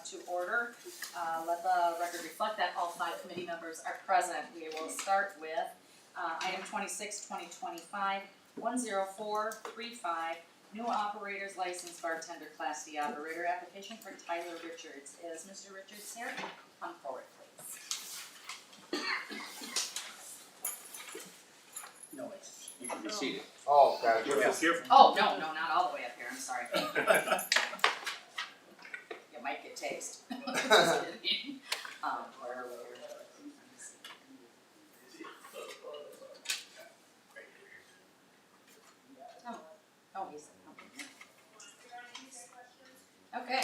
to order. Let the record reflect that all 5 committee members are present. We will start with item 26, 2025, 10435, new operator's license bartender Class D operator application for Tyler Richards. Is Mr. Richards here? Come forward, please. No, you can be seated. Oh, God, Oh, no, not all the way up here, I'm sorry. You might get tased. Where Oh, he's okay.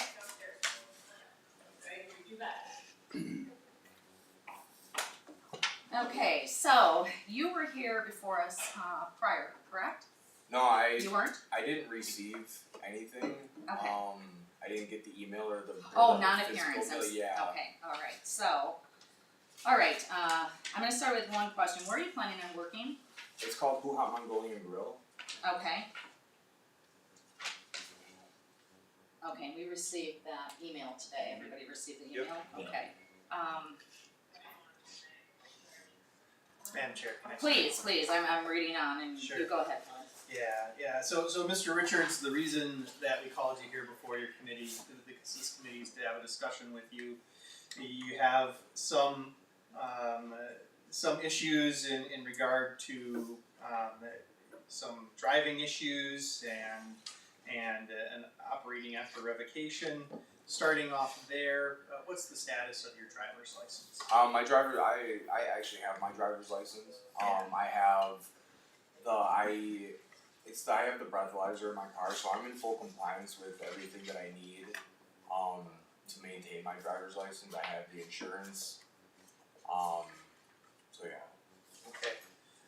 Okay, so you were here before us prior, correct? No, You weren't? I didn't receive anything. Okay. I didn't get the email or the Non-appearance. physical bill, yeah. Okay, alright, so, alright, I'm gonna start with one question. Where are you planning on working? It's called Hoo-Ha Mongolian Grill. Okay. Okay, we received that email today. Everybody received the email? Yep. Okay. Madam Chair, can I? Please, I'm reading on and Sure. you go ahead. Yeah, so Mr. Richards, the reason that we called you here before your committee, because this committee is to have a discussion with you. You have some issues in regard to some driving issues and an operating after revocation. Starting off there, what's the status of your driver's license? I actually have my driver's license. I have I have the breathalyzer in my car, so I'm in full compliance with everything that I need to maintain my driver's license. I have the insurance. So yeah. Okay.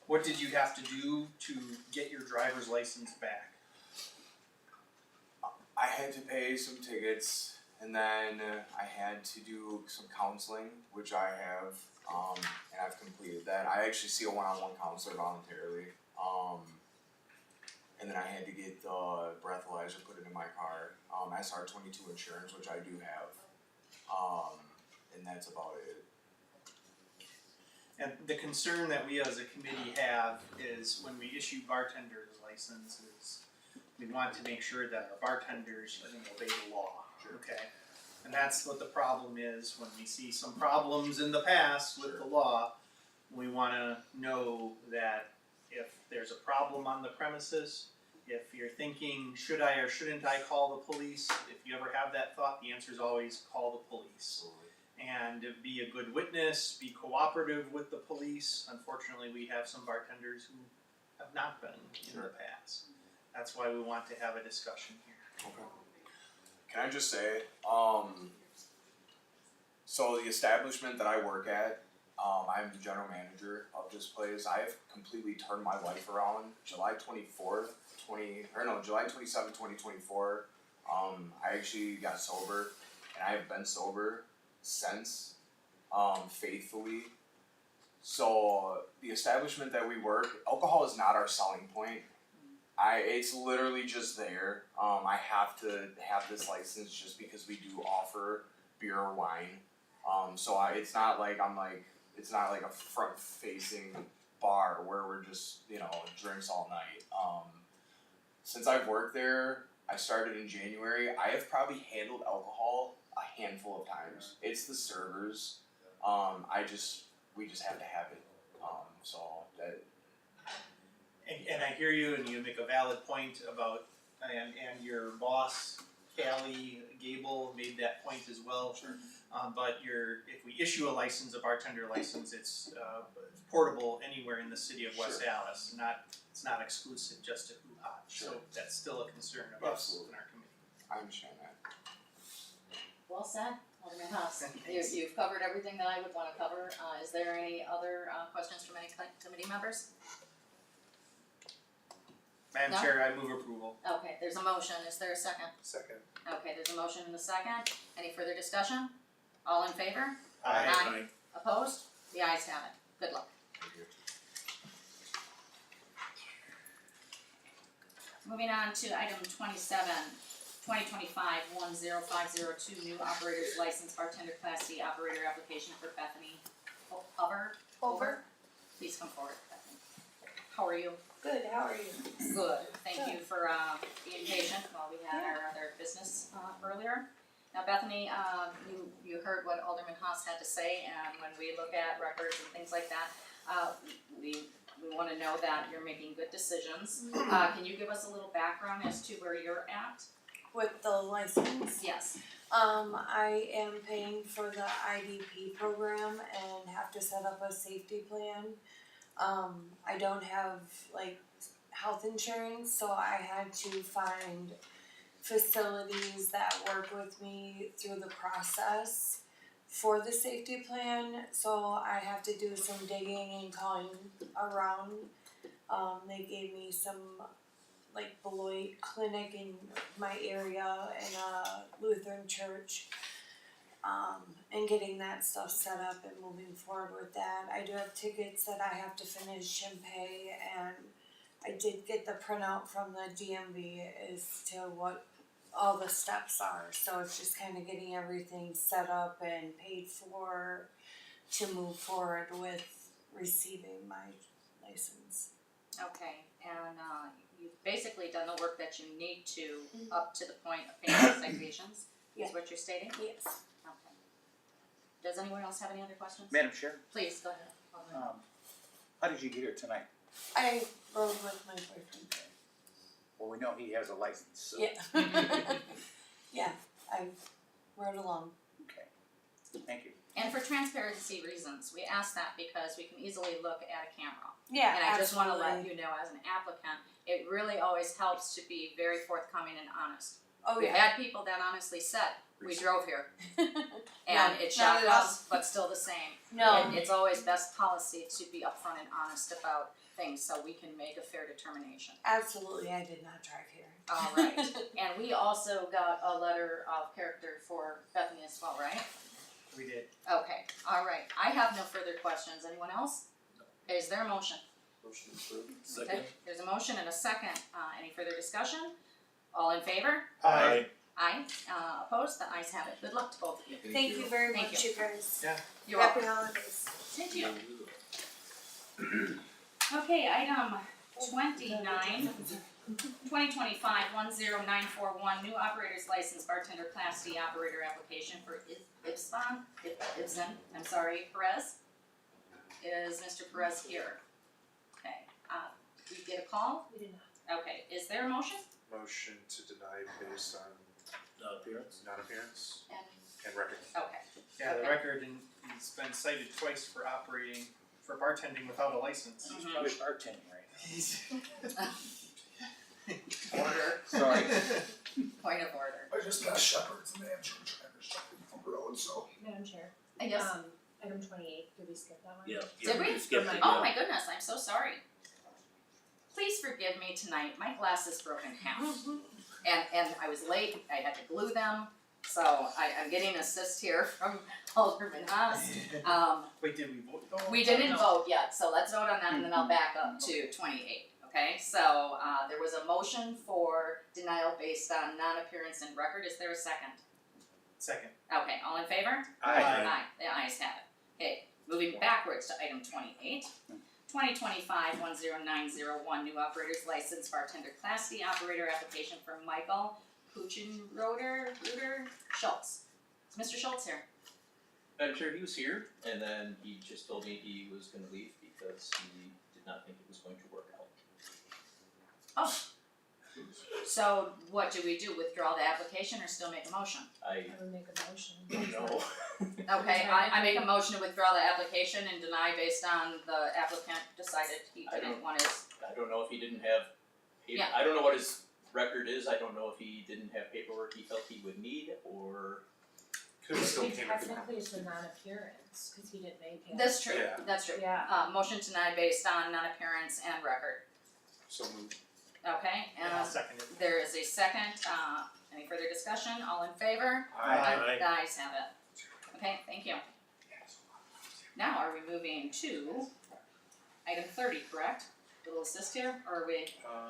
What did you have to do to get your driver's license back? I had to pay some tickets, and then I had to do some counseling, which I have, and I've completed that. I actually see a one-on-one counselor voluntarily, and then I had to get the breathalyzer put into my car, SR22 insurance, which I do have, and that's about it. And the concern that we as a committee have is when we issue bartenders licenses, we want to make sure that our bartenders are going to obey the law. Sure. Okay, and that's what the problem is. When we see some problems in the past with the law, we want to know that if there's a problem on the premises, if you're thinking, should I or shouldn't I call the police? If you ever have that thought, the answer is always call the police. And be a good witness, be cooperative with the police. Unfortunately, we have some bartenders who have not been in the past. That's why we want to have a discussion here. Okay. Can I just say, so the establishment that I work at, I'm the general manager of this place. I have completely turned my life around. July 27th, 2024, I actually got sober, and I have been sober since, faithfully. So the establishment that we work, alcohol is not our selling point. It's literally just there. I have to have this license just because we do offer beer or wine. So it's not like it's not like a front-facing bar where we're just, drinks all night. Since I've worked there, I started in January, I have probably handled alcohol a handful of times. It's the servers. We just have to have it. So that. And I hear you, and you make a valid point about, and your boss, Callie Gable, made that point as well. Sure. But if we issue a license, a bartender license, it's portable anywhere in the city of West Allis. It's not exclusive just to Hoo-Ha. Sure. So that's still a concern of us in our committee. I understand that. Well said, Alderman Haas. Thanks. You've covered everything that I would want to cover. Is there any other questions from any committee members? Madam No? Chair, I move approval. Okay, there's a motion. Is there a second? Second. Okay, there's a motion and a second. Any further discussion? All in favor? Aye. Opposed? The ayes have it. Good luck. Thank you. Moving on to item 27. 2025-10502 new operator's license bartender class C operator application for Bethany Over. Please come forward, Bethany. How are you? Good, how are you? Good. Thank you for being patient while we had our other business earlier. Now Bethany, you heard what Alderman Haas had to say, and when we look at records and things like that, we wanna know that you're making good decisions. Can you give us a little background as to where you're at? With the license, Yes. I am paying for the IDP program and have to set up a safety plan. I don't have like health insurance, so I had to find facilities that work with me through the process for the safety plan, so I have to do some digging and calling around. They gave me some like Beloit Clinic in my area and a Lutheran church, and getting that stuff set up and moving forward with that. I do have tickets that I have to finish and pay, and I did get the printout from the DMV as to what all the steps are, so it's just kind of getting everything set up and paid for to move forward with receiving my license. Okay, and you've basically done the work that you need to up to the point of paying the citations, Yeah. is what you're stating? Yes. Okay. Does anyone else have any other questions? Madam Chair, Please, go ahead. how did you get here tonight? I rode with my boyfriend. Well, we know he has a license, so. Yeah. Yeah, I rode along. Okay, thank you. And for transparency reasons, we ask that because we can easily look at a camera. Yeah, And I just wanna let you know, as an applicant, it really always helps to be very forthcoming and honest. Oh We've yeah. had people that honestly said, we drove here, No, and it not shocked at all. us, but still the same. No. And it's always best policy to be upfront and honest about things, so we can make a fair determination. Absolutely, I did not drive here. All right, and we also got a letter of character for Bethany as well, right? We did. Okay, all right, I have no further questions, anyone else? Okay, is there a motion? Motion approved. Okay, there's a motion and a second, any further discussion? All in favor? Aye. Aye, opposed, the ayes have it, good luck to both of you. Thank you very Thank much, you guys. Yeah. You're Happy welcome. holidays. Thank you. Okay, item 2025-10941, new operator's license bartender class D operator application for Ibsen, Perez. Is Mr. Perez here? Okay, did we get a call? We did not. Okay, is there a motion? Motion to deny based on non-appearance And, and record. okay, Yeah, the Okay. record, and he's been cited twice for bartending without a license. He's Mhm. probably bartending right order, Sorry. point of order. I just passed Shepherd's and they have church drivers from the road, so. Madam Chair, Yes, item 28, did we skip that one? now. Did we? Skipped it, oh yeah. my goodness, I'm so sorry. Please forgive me tonight, my glasses broke in half. And I was late, I had to glue them, so I'm getting assist here from Alderman Haas. Wait, did we vote? We didn't vote yet, so let's vote on that and then I'll back up to 28, okay? So, there was a motion for denial based on non-appearance and record, is there a second? Second. Okay, all in favor? Aye. The ayes have it. Okay, moving backwards to item 28. 2025-10901, new operator's license bartender class D operator application for Michael Kuchenroder Schultz. Is Mr. Schultz here? Madam Chair, he was here, and then he just told me he was gonna leave because he did not think it was going to work out. Oh. So what do we do, withdraw the application or still make a motion? I I would make a motion. don't know. Okay, I make a motion to withdraw the application and deny based on the applicant decided he I didn't don't- want his, I don't know if he didn't have Yeah. I don't know what his record is, I don't know if he didn't have paperwork he felt he would need, or Could have still I think came in. technically it's a non-appearance, cause he didn't make it. that's true, Yeah. that's true. Yeah, Motion to deny based on non-appearance and record, So moved. okay, And I'll second it. there is a second, any further discussion, all in favor? Aye. The ayes have it. Okay, thank you. Now are we moving to item 30, correct? Little assist here, or are we,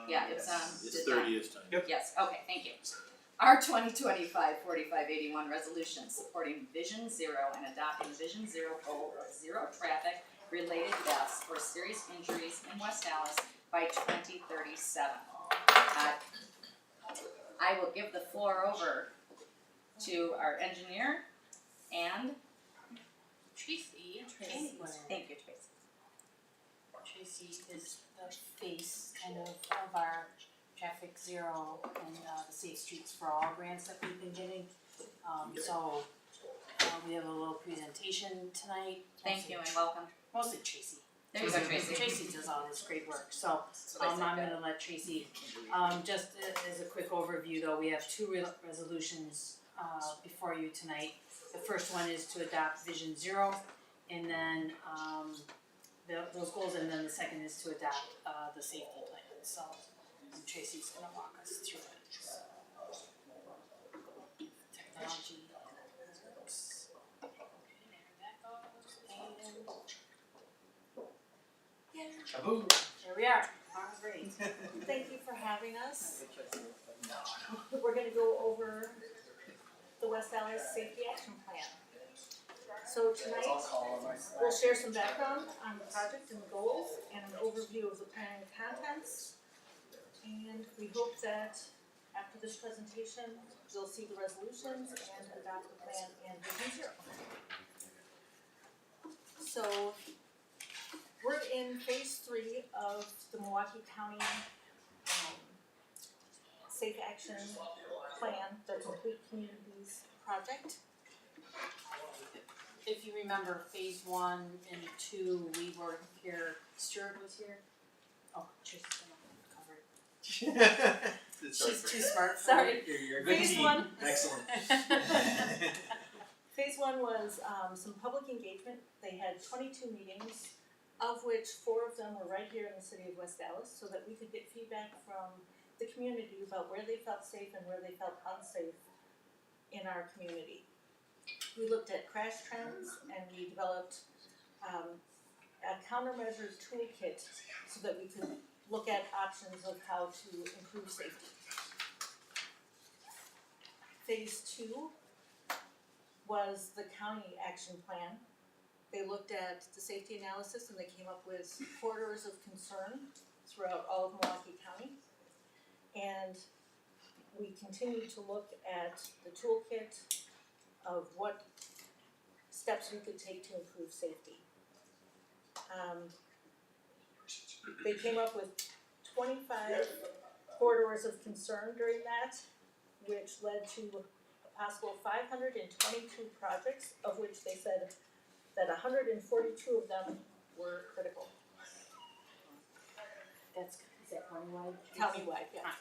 yeah, it's It's 30 this time. Yes, okay, thank you. Our 2025-4581 resolution supporting Vision Zero and adopting Vision Zero goal of zero traffic related deaths or serious injuries in West Allis by 2037. I will give the floor over to our engineer and Tracy. thank you, Tracy. Tracy is the face kind of our traffic zero and the Safe Streets for All grants that we've been getting. We have a little presentation tonight. Thank you and welcome. Mostly Tracy. There you go, Tracy. Tracy does all this great work, so That's what I said, I'm good. gonna let Tracy, just as a quick overview though, we have two resolutions before you tonight. The first one is to adopt Vision Zero, and then those goals, and then the second is to adopt the safety plan, so Tracy's gonna walk us through it. Technology works. Okay, there that goes, and Shabu. here we are, alright. Thank you for having us. We're gonna go over the West Allis Safety Action Plan. So tonight, we'll share some background on the project and goals and an overview of the plan and contents. And we hope that after this presentation, you'll see the resolutions and adopt the plan and Vision Zero. So we're in phase 3 of the Milwaukee County Safe Action Plan, the Complete Communities Project. If you remember, phase 1 and 2, we were here, Stuart was here. Oh, Tracy's gonna cover it. She's too smart for Sorry. You're a good Phase team. 1. Excellent. Phase 1 was some public engagement. They had 22 meetings, of which 4 of them were right here in the city of West Allis, so that we could get feedback from the community about where they felt safe and where they felt unsafe in our community. We looked at crash trends and we developed a countermeasures toolkit so that we could look at options of how to improve safety. Phase 2 was the county action plan. They looked at the safety analysis and they came up with corridors of concern throughout all of Milwaukee County. And we continued to look at the toolkit of what steps we could take to improve safety. They came up with 25 corridors of concern during that, which led to a possible 522 projects, of which they said that 142 of them were critical. That's, is that countywide? Countywide, yeah.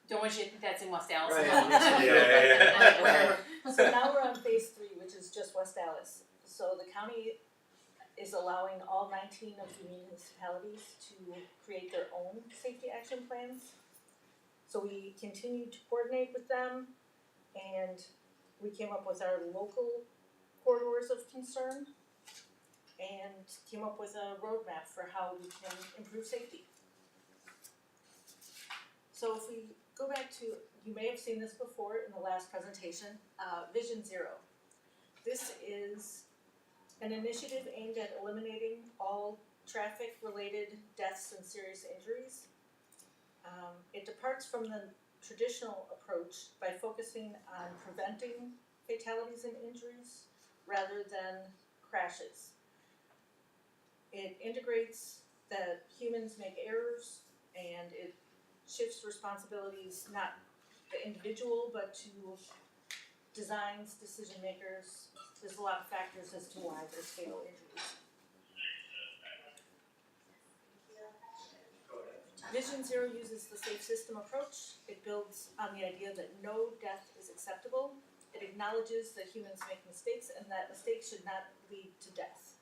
Don't want you to think that's in West Allis. Right. Whatever. So now we're on phase 3, which is just West Allis. So the county is allowing all 19 of the municipalities to create their own safety action plans. So we continued to coordinate with them, and we came up with our local corridors of concern and came up with a roadmap for how we can improve safety. So if we go back to, you may have seen this before in the last presentation, Vision Zero. This is an initiative aimed at eliminating all traffic-related deaths and serious injuries. It departs from the traditional approach by focusing on preventing fatalities and injuries rather than crashes. It integrates that humans make errors, and it shifts responsibilities not the individual but to designs, decision makers. There's a lot of factors as to why there's fatal injuries. Vision Zero uses the safe system approach. It builds on the idea that no death is acceptable. It acknowledges that humans make mistakes and that mistakes should not lead to death.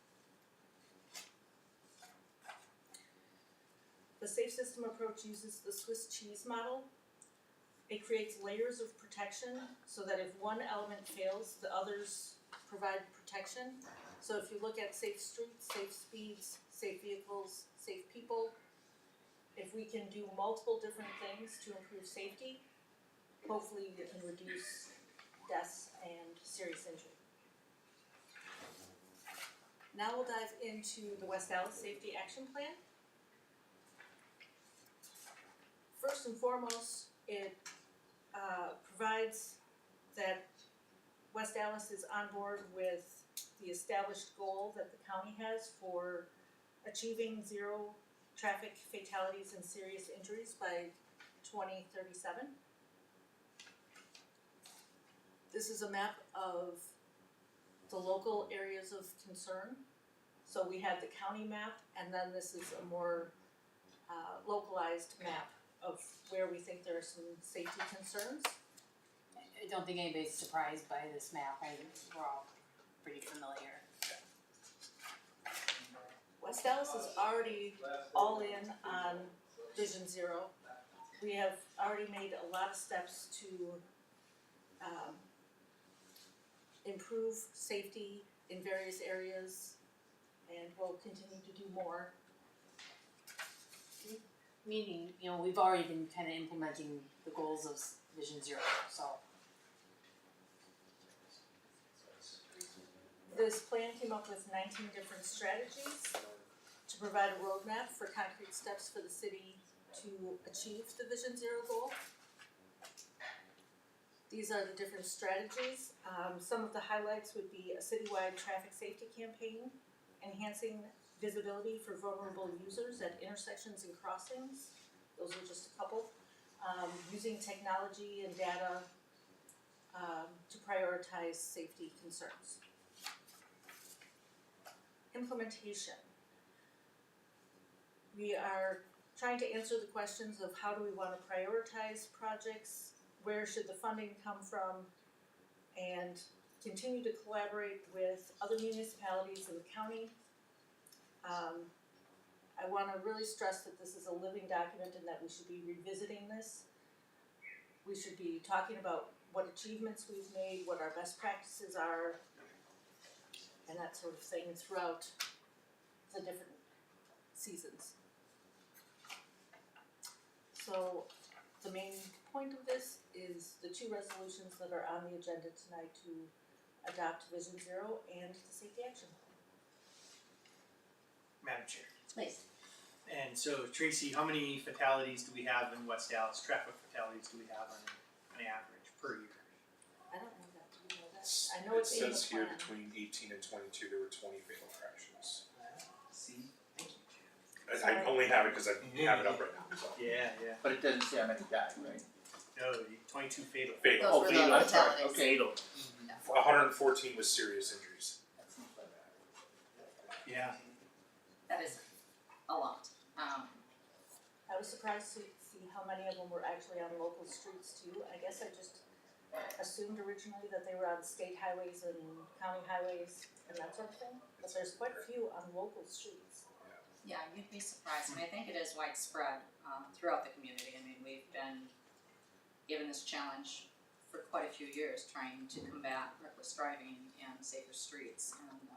The safe system approach uses the Swiss cheese model. It creates layers of protection so that if one element fails, the others provide protection. So if you look at safe streets, safe speeds, safe vehicles, safe people, if we can do multiple different things to improve safety, hopefully we can reduce deaths and serious injury. Now we'll dive into the West Allis Safety Action Plan. First and foremost, it provides that West Allis is on board with the established goal that the county has for achieving 0 traffic fatalities and serious injuries by 2037. This is a map of the local areas of concern. So we have the county map, and then this is a more localized map of where we think there are some safety concerns. I don't think anybody's surprised by this map, I think we're all pretty familiar. West Allis is already all in on Vision Zero. We have already made a lot of steps to improve safety in various areas, and we'll continue to do more. Meaning, you know, we've already been kind of implementing the goals of Vision Zero, so. This plan came up with 19 different strategies to provide a roadmap for concrete steps for the city to achieve the Vision Zero goal. These are the different strategies. Some of the highlights would be a citywide traffic safety campaign, enhancing visibility for vulnerable users at intersections and crossings. Those are just a couple. Using technology and data to prioritize safety concerns. Implementation. We are trying to answer the questions of how do we want to prioritize projects, where should the funding come from, and continue to collaborate with other municipalities in the county. I want to really stress that this is a living document and that we should be revisiting this. We should be talking about what achievements we've made, what our best practices are, and that sort of thing throughout the different seasons. So the main point of this is the 2 resolutions that are on the agenda tonight to adopt Vision Zero and the Safety Action Plan. Madam Chair. Please. And so Tracy, how many fatalities do we have in West Allis, traffic fatalities do we have on an average per year? I don't know that, do you know that? I know it's in the It says here plan. between 18 and 22, there were 20 fatal crashes. See, thank you, Jim. I only have it because I have it up right now, so. Yeah, yeah. But it doesn't say how many died, right? No, 22 fatal. Fatal. Those were the I'm sorry, fatalities. okay. Fatal. 114 was serious injuries. That's not that bad. Yeah. That is a lot. I was surprised to see how many of them were actually on local streets too. I guess I just assumed originally that they were on state highways and county highways and that sort of thing, but there's quite a few on local streets. Yeah, you'd be surprised, and I think it is widespread throughout the community. I mean, we've been given this challenge for quite a few years, trying to combat reckless driving and safer streets. And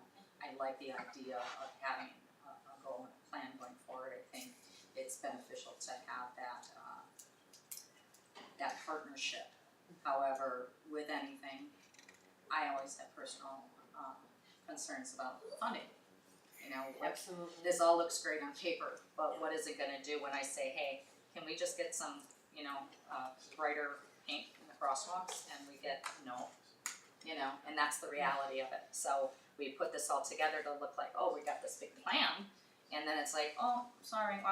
I like the idea of having a goal and a plan going forward. I think it's beneficial to have that partnership. However, with anything, I always have personal concerns about funding. You know, like, Absolutely. this all looks great on paper, but what is it gonna do when I say, hey, can we just get some, you know, brighter paint in the crosswalks, and we get no, you know, and that's the reality of it. So we put this all together to look like, oh, we got this big plan, and then it's like, oh, sorry,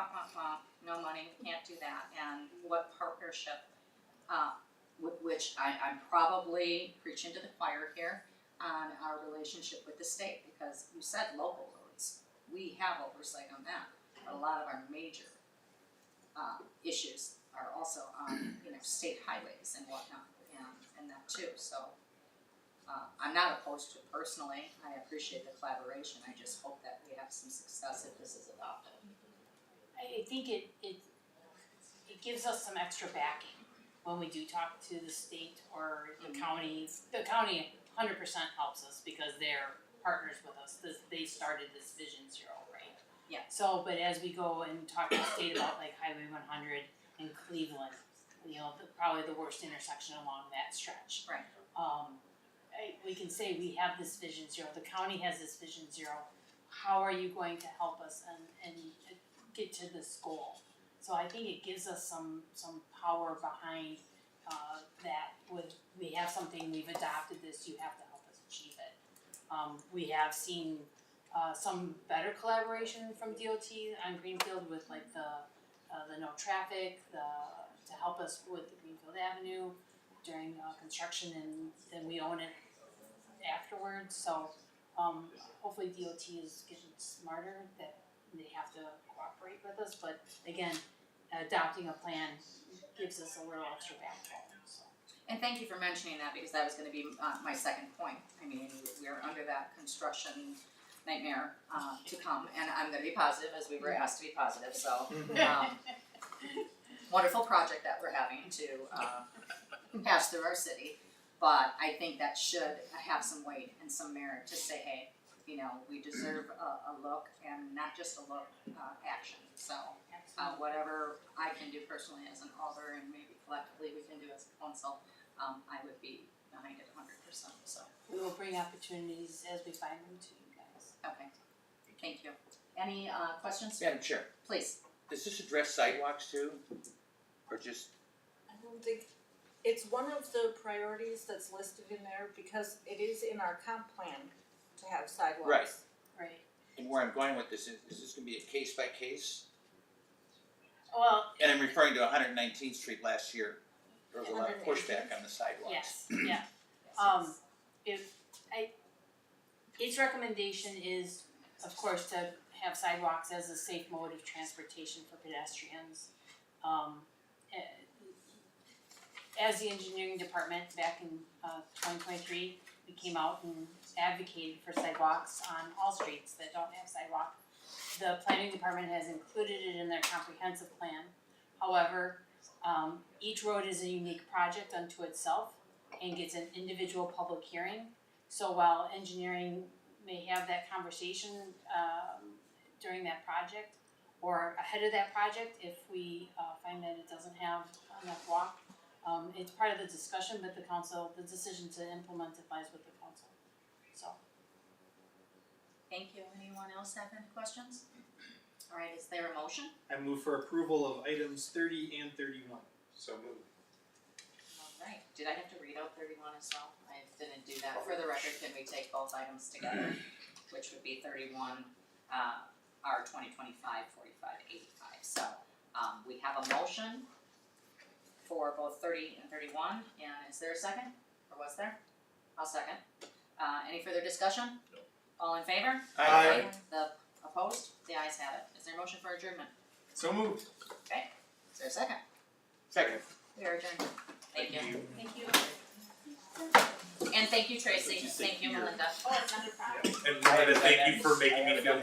no money, we can't do that. And what partnership, which I'm probably preaching to the choir here on our relationship with the state, because you said local roads, we have oversight on that, but a lot of our major issues are also on, you know, state highways and whatnot, and that too. So I'm not opposed to it personally. I appreciate the collaboration. I just hope that we have some success if this is adopted. I think it gives us some extra backing when we do talk to the state or the county. The county 100% helps us because they're partners with us. They started this Vision Zero, right? Yeah. So, but as we go and talk to the state about like Highway 100 in Cleveland, probably the worst intersection along that stretch. Right. We can say we have this Vision Zero, the county has this Vision Zero, how are you going to help us and get to this goal? So I think it gives us some power behind, that we have something, we've adopted this, you have to help us achieve it. We have seen, some better collaboration from DOT on Greenfield with like the no traffic, to help us with the Greenfield Avenue during, construction, and then we own it afterwards, so, hopefully DOT is getting smarter, that they have to cooperate with us, but again, adopting a plan gives us a little extra backbone, so. And thank you for mentioning that, because that was gonna be my second point. I mean, we're under that construction nightmare to come, and I'm gonna be positive, as we were asked to be positive, so wonderful project that we're having to pass through our city, but I think that should have some weight and some merit to say, hey, you know, we deserve a look, and not just a look, action, so whatever I can do personally as an alder, and maybe collectively we can do as a council, I would be behind it 100%, so. We will bring opportunities as we find them to you guys. Okay, thank you. Any questions? Madam Chair, Please. does this address sidewalks too? Or just, I don't think, it's one of the priorities that's listed in there because it is in our comp plan to have sidewalks. Right. Right. and where I'm going with this, is this gonna be a case by case? Well, And I'm referring to 119th Street last year, there was a lot of 119th. pushback on the sidewalks. yes, yeah. Its recommendation is, of course, to have sidewalks as a safe mode of transportation for pedestrians. As the engineering department back in 2023, we came out and advocated for sidewalks on all streets that don't have sidewalk. The planning department has included it in their comprehensive plan. However, each road is a unique project unto itself and gets an individual public hearing. So while engineering may have that conversation during that project or ahead of that project, if we find that it doesn't have enough walk, it's part of the discussion, but the decision to implement it lies with the council, so. Thank you. Anyone else have any questions? All right, is there a motion? I move for approval of items 30 and 31. So moved. All right, did I have to read out 31 as well? I didn't do that. For the record, can we take both items together? Which would be 31, R 2025, 45, 85. So, we have a motion for both 30 and 31, and is there a second? Or was there? I'll second. Any further discussion? No. All in favor? Aye. The opposed? The ayes have it. Is there a motion for adjournment? So moved. Okay, is there a second? Second. We are adjourned. Thank you. Thank you. And thank you, Tracy. Thank you, Melinda. Oh, it's not a problem. And Melinda, thank you for making me feel